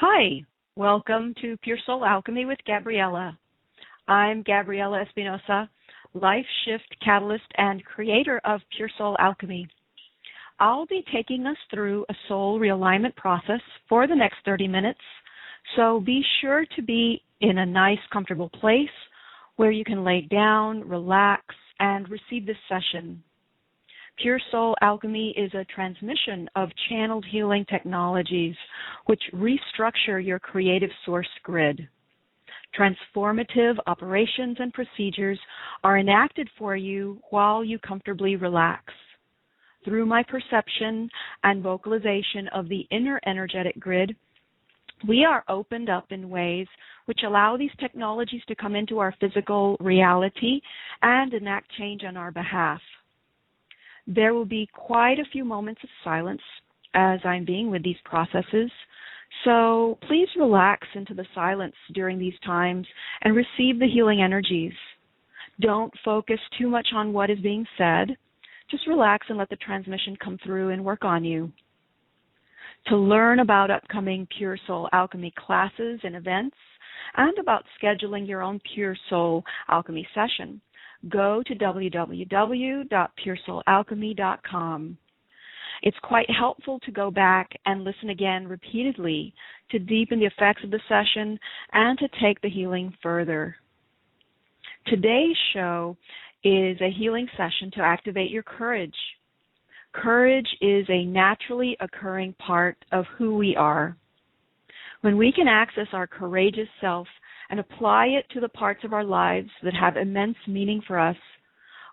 Hi, welcome to Pure Soul Alchemy with Gabriella. I'm Gabriella Espinosa, life shift catalyst and creator of Pure Soul Alchemy. I'll be taking us through a soul realignment process for the next 30 minutes, so be sure to be in a nice, comfortable place where you can lay down, relax, and receive this session. Pure Soul Alchemy is a transmission of channeled healing technologies which restructure your creative source grid. Transformative operations and procedures are enacted for you while you comfortably relax. Through my perception and vocalization of the inner energetic grid, we are opened up in ways which allow these technologies to come into our physical reality and enact change on our behalf. There will be quite a few moments of silence as I'm being with these processes, so please relax into the silence during these times and receive the healing energies. Don't focus too much on what is being said. Just relax and let the transmission come through and work on you. To learn about upcoming Pure Soul Alchemy classes and events, and about scheduling your own Pure Soul Alchemy session, go to www.puresoulalchemy.com. It's quite helpful to go back and listen again repeatedly to deepen the effects of the session and to take the healing further. Today's show is a healing session to activate your courage. Courage is a naturally occurring part of who we are. When we can access our courageous self and apply it to the parts of our lives that have immense meaning for us,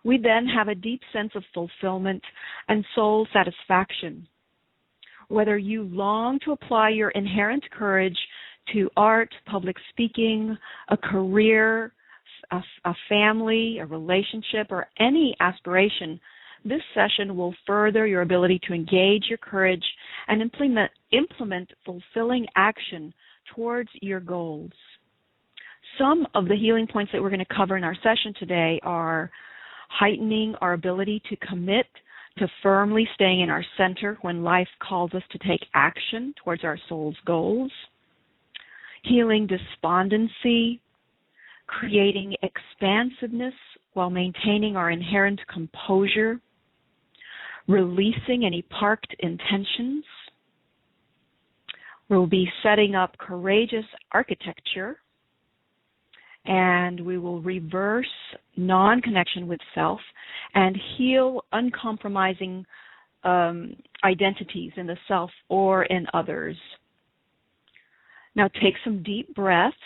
we then have a deep sense of fulfillment and soul satisfaction. Whether you long to apply your inherent courage to art, public speaking, a career, a family, a relationship, or any aspiration, this session will further your ability to engage your courage and implement fulfilling action towards your goals. Some of the healing points that we're going to cover in our session today are heightening our ability to commit to firmly staying in our center when life calls us to take action towards our soul's goals, healing despondency, creating expansiveness while maintaining our inherent composure, releasing any parked intentions. We'll be setting up courageous architecture, and we will reverse non-connection with self and heal uncompromising identities in the self or in others. Now take some deep breaths.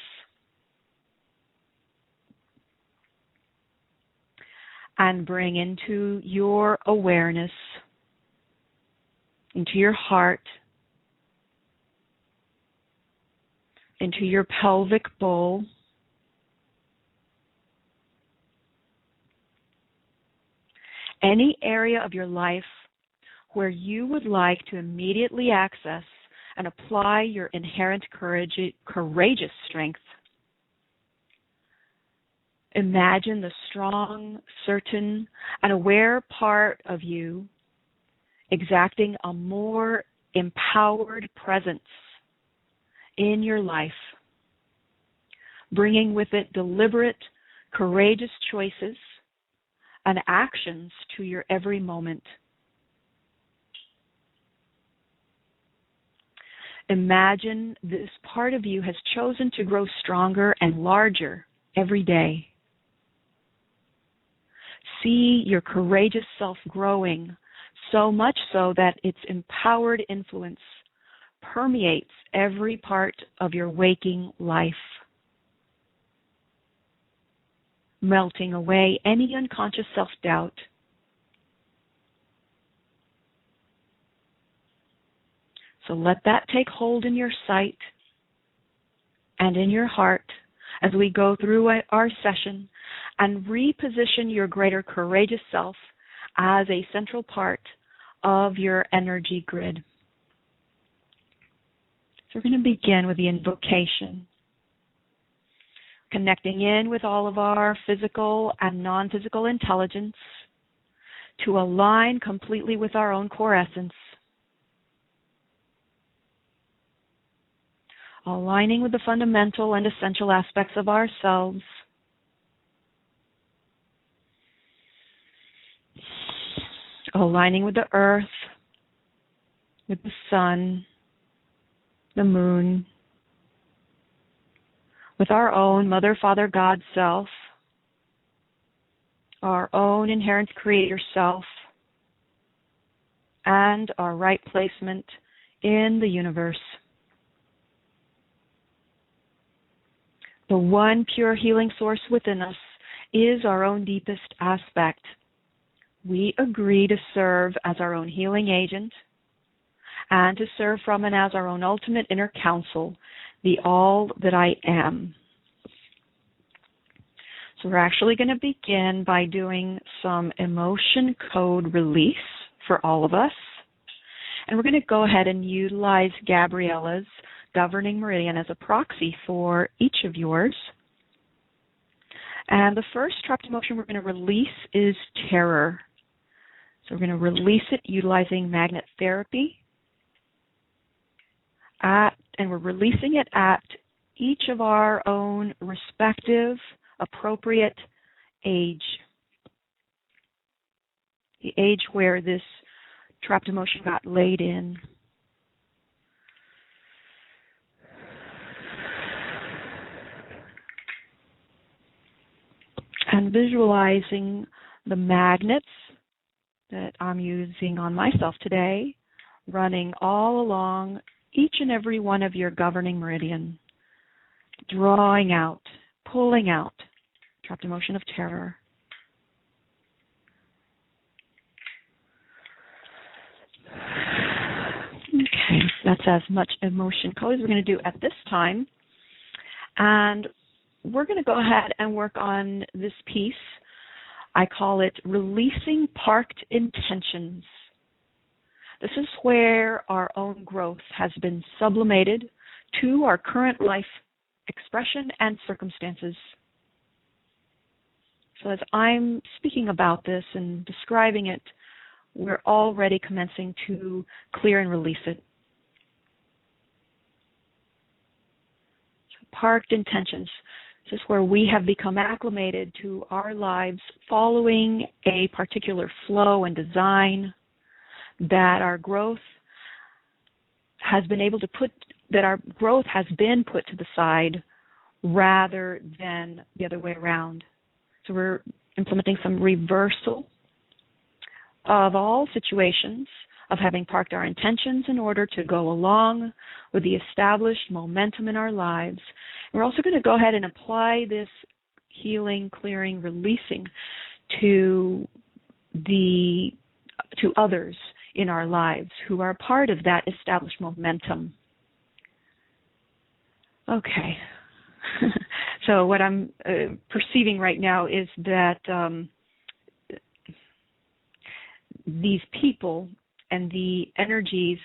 And bring into your awareness, into your heart, into your pelvic bowl, any area of your life where you would like to immediately access and apply your inherent courageous strength. Imagine the strong, certain, and aware part of you exacting a more empowered presence in your life, bringing with it deliberate, courageous choices and actions to your every moment. Imagine this part of you has chosen to grow stronger and larger every day. See your courageous self growing, so much so that its empowered influence permeates every part of your waking life, melting away any unconscious self-doubt. So let that take hold in your sight and in your heart as we go through our session and reposition your greater courageous self as a central part of your energy grid. So we're going to begin with the invocation, connecting in with all of our physical and non-physical intelligence to align completely with our own core essence. aligning with the fundamental and essential aspects of ourselves. Aligning with the earth, with the sun, the moon, with our own Mother, Father, God self, our own inherent creator self, and our right placement in the universe. The one pure healing source within us is our own deepest aspect. We agree to serve as our own healing agent and to serve from and as our own ultimate inner counsel, the all that I am. So we're actually going to begin by doing some emotion code release for all of us. And we're going to go ahead and utilize Gabriella's governing meridian as a proxy for each of yours. And the first trapped emotion we're going to release is terror. So we're going to release it utilizing magnet therapy. And we're releasing it at each of our own respective appropriate age. The age where this trapped emotion got laid in. And visualizing the magnets that I'm using on myself today, running all along each and every one of your governing meridian, drawing out, pulling out trapped emotion of terror. Okay, that's as much emotion code as we're going to do at this time. And we're going to go ahead and work on this piece. I call it releasing parked intentions. This is where our own growth has been sublimated to our current life expression and circumstances. So as I'm speaking about this and describing it, we're already commencing to clear and release it. So parked intentions. This is where we have become acclimated to our lives following a particular flow and design that our growth has been able to put to the side rather than the other way around. So we're implementing some reversal of all situations of having parked our intentions in order to go along with the established momentum in our lives. And we're also going to go ahead and apply this healing, clearing, releasing to others in our lives who are part of that established momentum. Okay. So what I'm perceiving right now is that these people and the energies,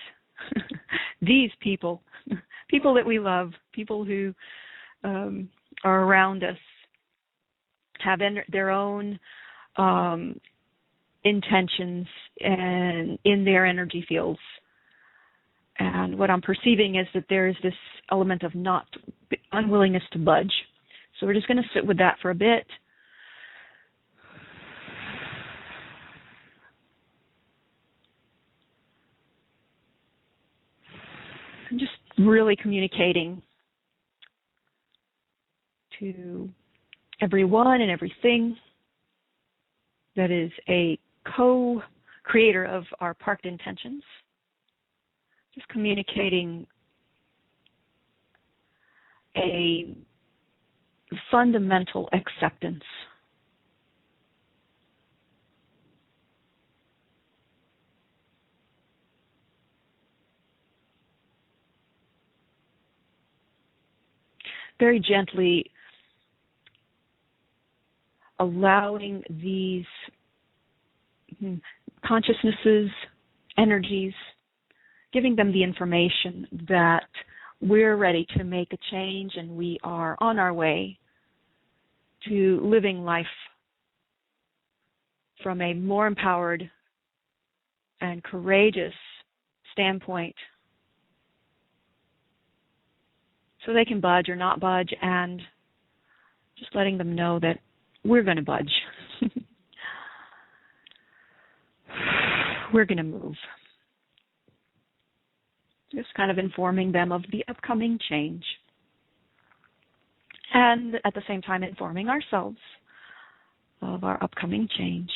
these people that we love, people who are around us, have their own intentions and in their energy fields. And what I'm perceiving is that there is this element of unwillingness to budge. So we're just going to sit with that for a bit. And just really communicating to everyone and everything that is a co-creator of our parked intentions. Just communicating a fundamental acceptance. Very gently allowing these consciousnesses, energies, giving them the information that we're ready to make a change and we are on our way to living life from a more empowered and courageous standpoint. so they can budge or not budge, and just letting them know that we're going to budge. We're going to move. Just kind of informing them of the upcoming change. And at the same time informing ourselves of our upcoming change.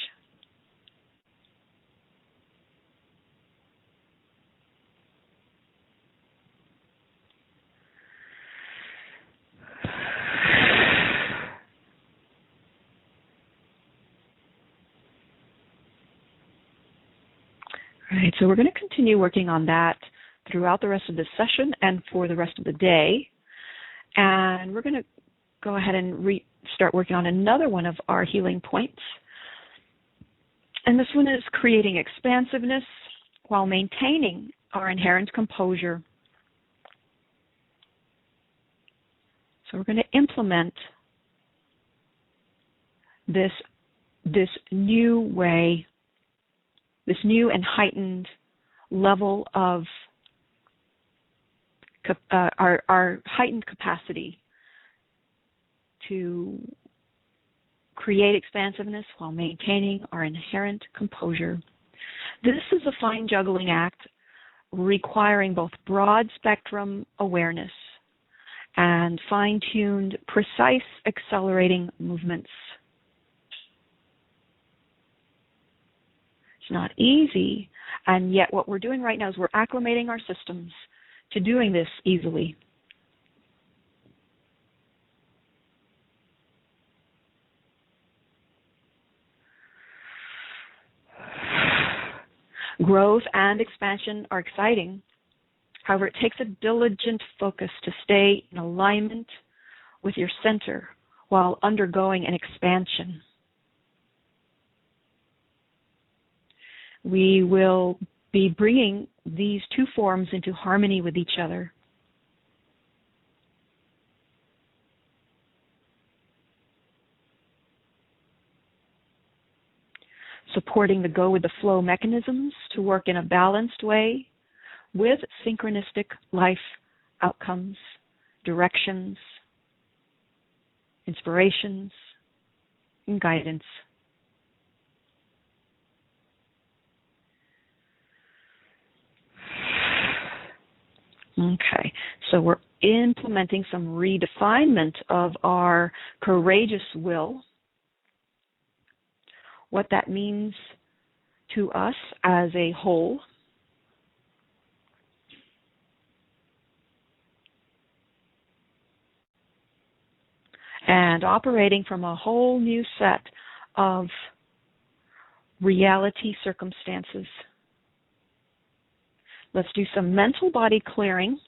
Right, so we're going to continue working on that throughout the rest of this session and for the rest of the day. And we're going to go ahead and start working on another one of our healing points. And this one is creating expansiveness while maintaining our inherent composure. So we're going to implement this new way, this new and heightened level of our heightened capacity to create expansiveness while maintaining our inherent composure. This is a fine juggling act requiring both broad spectrum awareness and fine-tuned, precise, accelerating movements. It's not easy, and yet what we're doing right now is we're acclimating our systems to doing this easily. Growth and expansion are exciting. However, it takes a diligent focus to stay in alignment with your center while undergoing an expansion. We will be bringing these two forms into harmony with each other. Supporting the go-with-the-flow mechanisms to work in a balanced way with synchronistic life outcomes, directions, inspirations, and guidance. Okay, so we're implementing some redefinement of our courageous will, what that means to us as a whole, and operating from a whole new set of reality circumstances. Let's do some mental body clearing.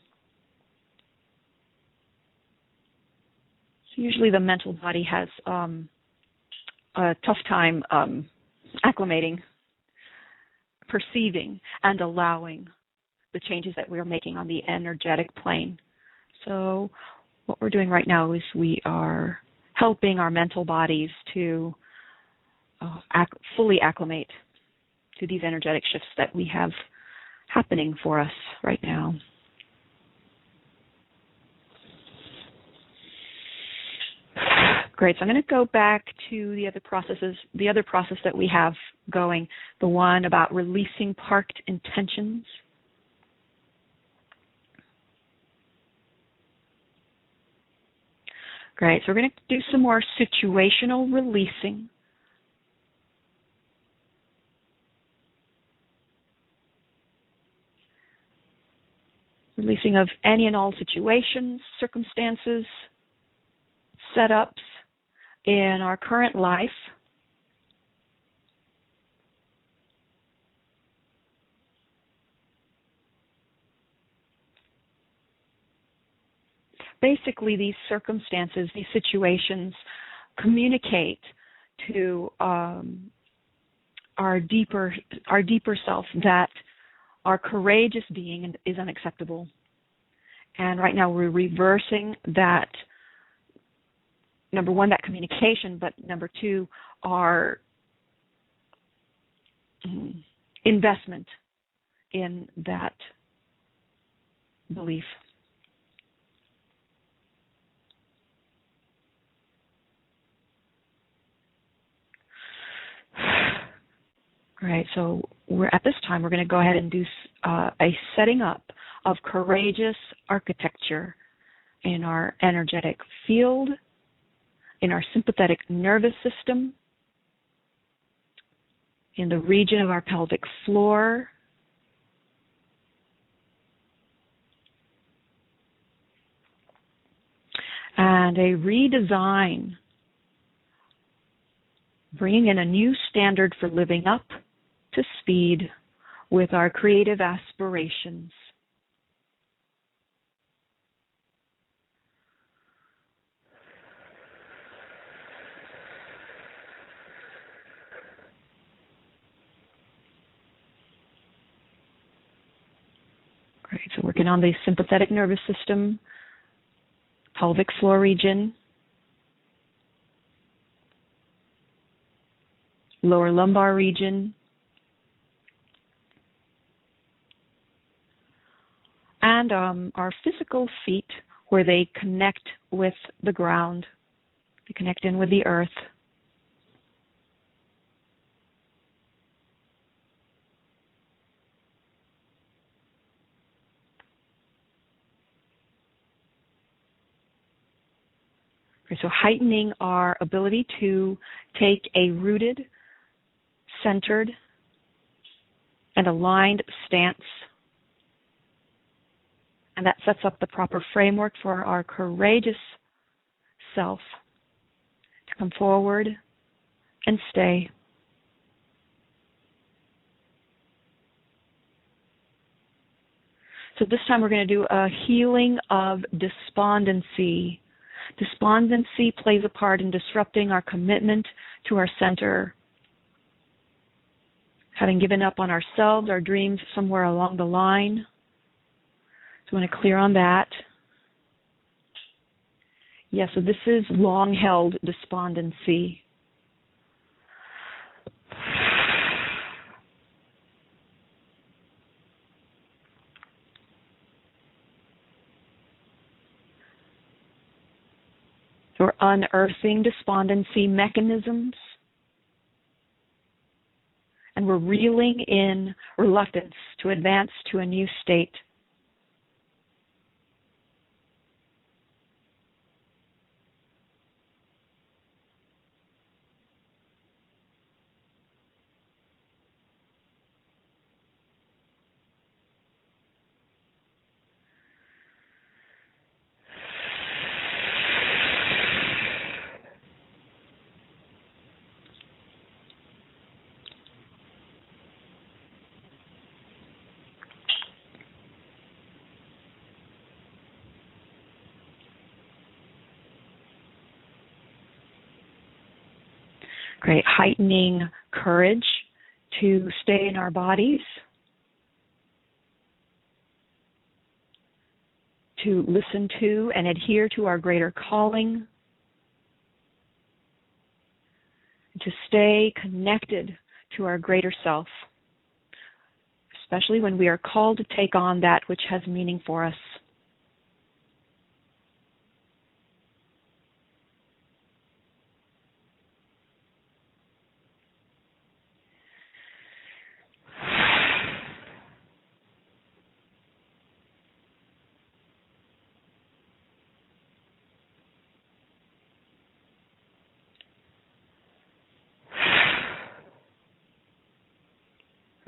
So usually the mental body has a tough time acclimating, perceiving, and allowing the changes that we're making on the energetic plane. So what we're doing right now is we are helping our mental bodies to fully acclimate to these energetic shifts that we have happening for us right now. Great, so I'm going to go back to the other process that we have going, the one about releasing parked intentions. Great, so we're going to do some more situational releasing. Releasing of any and all situations, circumstances, setups in our current life. Basically, these circumstances, these situations communicate to our deeper self that our courageous being is unacceptable. And right now we're reversing that, number one, that communication, but number two, our investment in that belief. All right, so at this time, we're going to go ahead and do a setting up of courageous architecture in our energetic field, in our sympathetic nervous system, in the region of our pelvic floor, and a redesign, bringing in a new standard for living up to speed with our creative aspirations. Great, so working on the sympathetic nervous system, pelvic floor region, lower lumbar region, and our physical feet where they connect with the ground, they connect in with the earth. Okay, so heightening our ability to take a rooted, centered, and aligned stance. And that sets up the proper framework for our courageous self to come forward and stay. So this time we're going to do a healing of despondency. Despondency plays a part in disrupting our commitment to our center. Having given up on ourselves, our dreams somewhere along the line. So we want to clear on that. Yeah, so this is long-held despondency. So we're unearthing despondency mechanisms, and we're reeling in reluctance to advance to a new state. Great, heightening courage to stay in our bodies, to listen to and adhere to our greater calling, to stay connected to our greater self, especially when we are called to take on that which has meaning for us.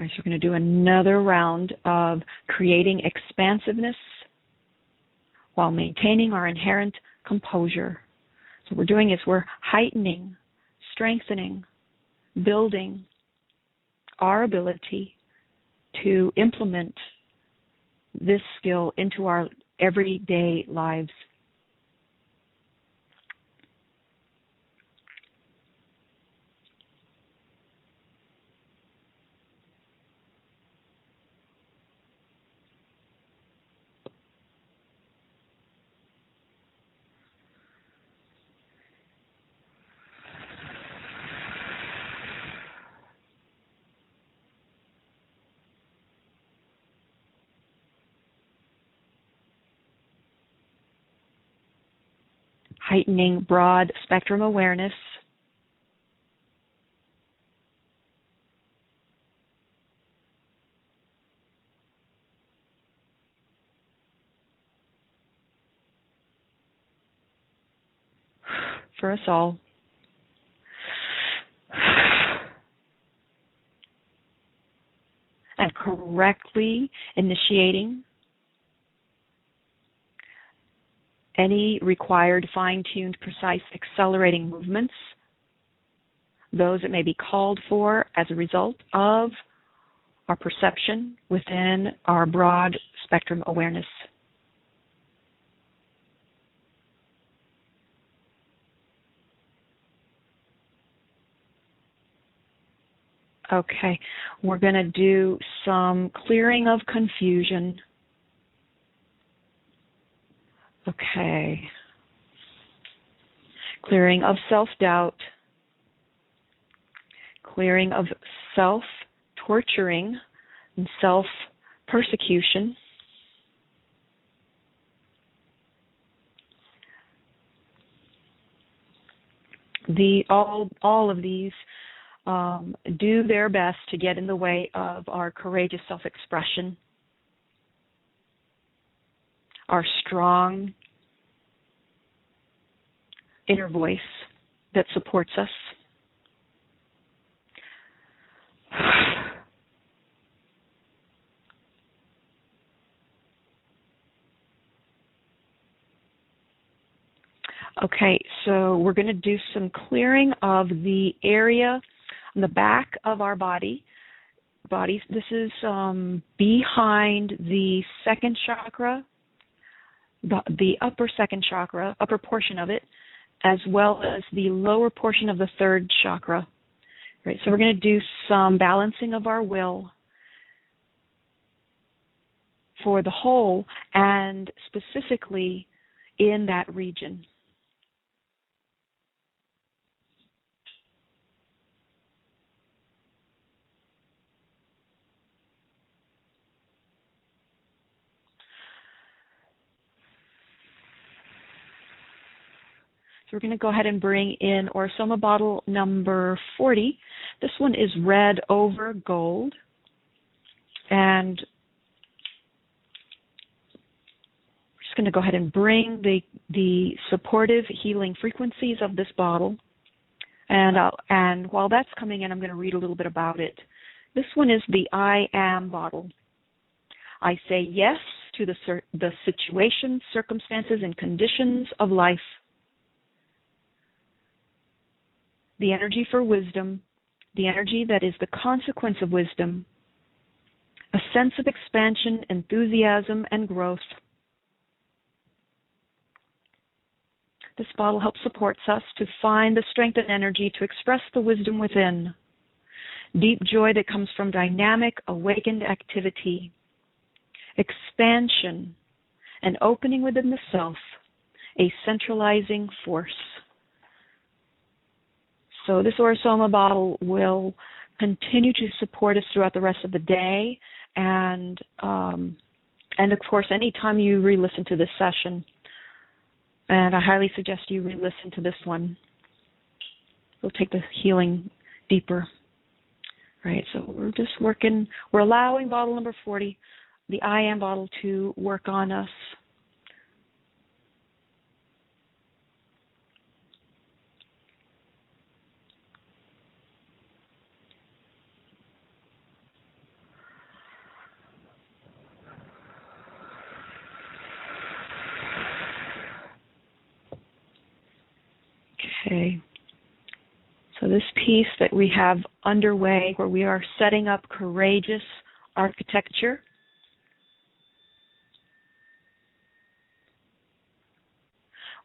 All right, so we're going to do another round of creating expansiveness while maintaining our inherent composure. So what we're doing is we're heightening, strengthening, building our ability to implement this skill into our everyday lives. Heightening broad spectrum awareness, for us all. And correctly initiating any required fine-tuned, precise, accelerating movements, those that may be called for as a result of our perception within our broad spectrum awareness. Okay, we're going to do some clearing of confusion. Okay. Clearing of self-doubt. Clearing of self-torturing and self-persecution. All of these do their best to get in the way of our courageous self-expression, our strong inner voice that supports us. Okay, so we're going to do some clearing of the area on the back of our bodies. This is behind the second chakra, the upper second chakra, upper portion of it, as well as the lower portion of the third chakra. Right, so we're going to do some balancing of our will for the whole and specifically in that region. So we're going to go ahead and bring in Orasoma bottle number 40. This one is red over gold. And we're just going to go ahead and bring the supportive healing frequencies of this bottle. And while that's coming in, I'm going to read a little bit about it. This one is the I Am bottle. I say yes to the situations, circumstances, and conditions of life. The energy for wisdom, the energy that is the consequence of wisdom, a sense of expansion, enthusiasm, and growth. This bottle helps supports us to find the strength and energy to express the wisdom within, deep joy that comes from dynamic, awakened activity, expansion, and opening within the self, a centralizing force. So this Orasoma bottle will continue to support us throughout the rest of the day, and of course, anytime you re-listen to this session, and I highly suggest you re-listen to this one. It'll take the healing deeper. Right. So we're allowing bottle number 40, the I Am bottle, to work on us. Okay, so this piece that we have underway where we are setting up courageous architecture.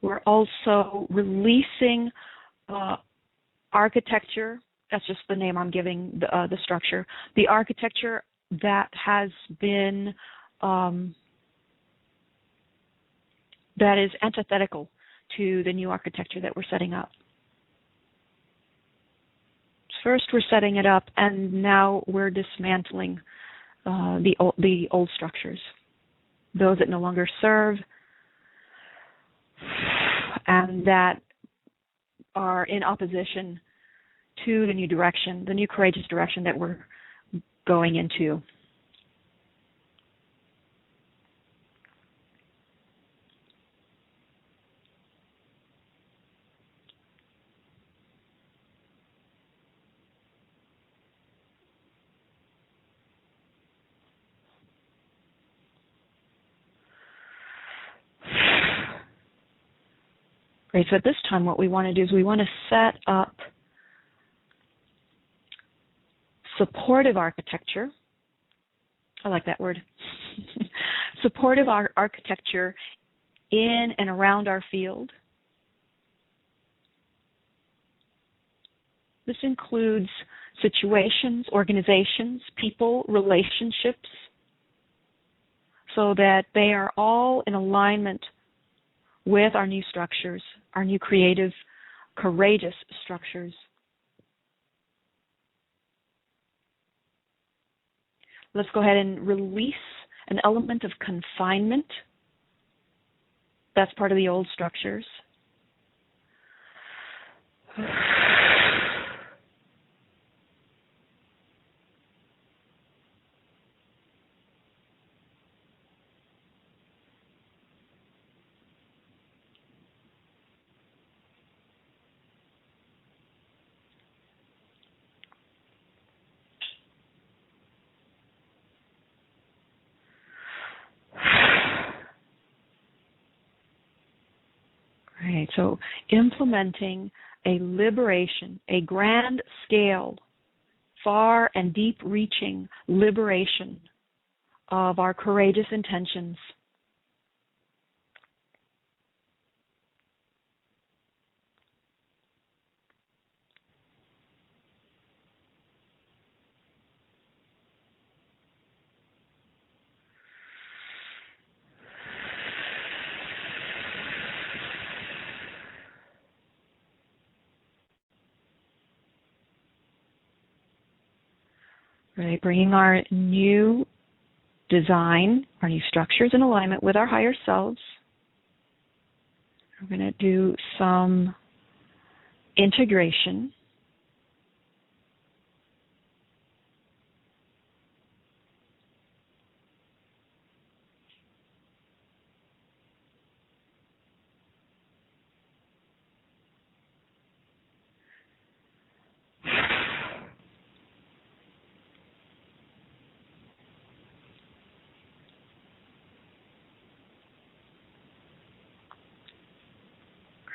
We're also releasing architecture, that's just the name I'm giving the structure, the architecture that has been, that is antithetical to the new architecture that we're setting up. First we're setting it up, and now we're dismantling the old structures, those that no longer serve and that are in opposition to the new direction, the new courageous direction that we're going into. Right, so at this time what we want to do is we want to set up supportive architecture. I like that word. Supportive architecture in and around our field. This includes situations, organizations, people, relationships, so that they are all in alignment with our new structures, our new creative, courageous structures. Let's go ahead and release an element of confinement. That's part of the old structures. Right, so implementing a liberation, a grand scale, far and deep-reaching liberation of our courageous intentions. Right, bringing our new design, our new structures in alignment with our higher selves. We're going to do some integration.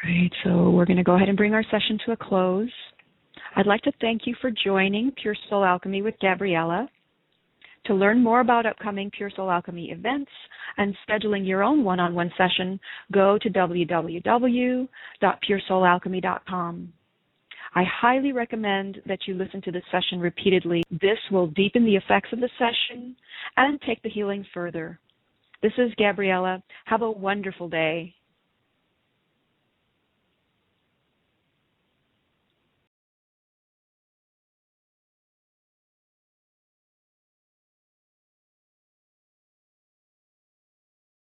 Great, so we're going to go ahead and bring our session to a close. I'd like to thank you for joining Pure Soul Alchemy with Gabriella. To learn more about upcoming Pure Soul Alchemy events and scheduling your own one-on-one session, go to www.puresoulalchemy.com. I highly recommend that you listen to this session repeatedly. This will deepen the effects of the session and take the healing further. This is Gabriella. Have a wonderful day.